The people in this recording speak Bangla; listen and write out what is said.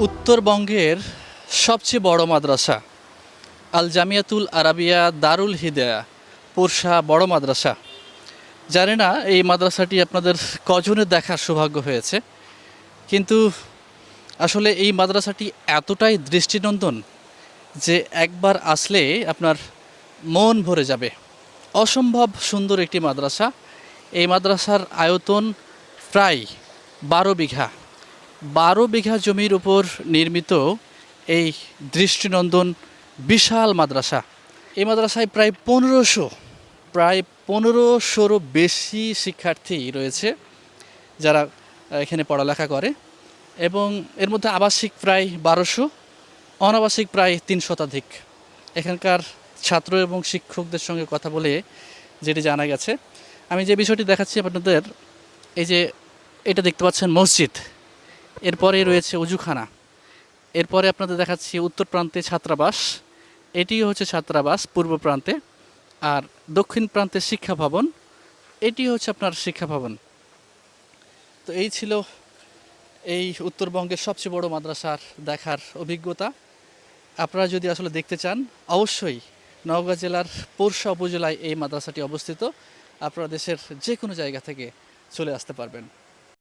উত্তরবঙ্গের সবচেয়ে বড় মাদ্রাসা আল জামিয়াতুল আরাবিয়া দারুল হিদায়া পোরশা বড় মাদ্রাসা। জানি না এই মাদ্রাসাটি আপনাদের কজনের দেখার সৌভাগ্য হয়েছে, কিন্তু আসলে এই মাদ্রাসাটি এতটাই দৃষ্টিনন্দন যে একবার আসলে আপনার মন ভরে যাবে। অসম্ভব সুন্দর একটি মাদ্রাসা। এই মাদ্রাসার আয়তন প্রায় 12 বিঘা। 12 বিঘা জমির উপর নির্মিত এই দৃষ্টিনন্দন বিশাল মাদ্রাসা। এই মাদ্রাসায় প্রায় পনেরোশোরও বেশি শিক্ষার্থী রয়েছে যারা এখানে পড়ালেখা করে, এবং এর মধ্যে আবাসিক প্রায় 1200, অনাবাসিক প্রায় 3 শতাধিক। এখানকার ছাত্র এবং শিক্ষকদের সঙ্গে কথা বলে যেটি জানা গেছে, আমি যে বিষয়টি দেখাচ্ছি আপনাদের, এই যে এটা দেখতে পাচ্ছেন মসজিদ, এরপরে রয়েছে অজুখানা, এরপরে আপনাদের দেখাচ্ছি উত্তর প্রান্তে ছাত্রাবাস, এটিও হচ্ছে ছাত্রাবাস পূর্ব প্রান্তে, আর দক্ষিণ প্রান্তে শিক্ষা ভবন, এটি হচ্ছে আপনার শিক্ষা ভবন। তো এই ছিল এই উত্তরবঙ্গের সবচেয়ে বড় মাদ্রাসার দেখার অভিজ্ঞতা। আপনারা যদি আসলে দেখতে চান, অবশ্যই নওগাঁ জেলার পোরশা উপজেলায় এই মাদ্রাসাটি অবস্থিত। আপনারা দেশের যে কোনো জায়গা থেকে চলে আসতে পারবেন।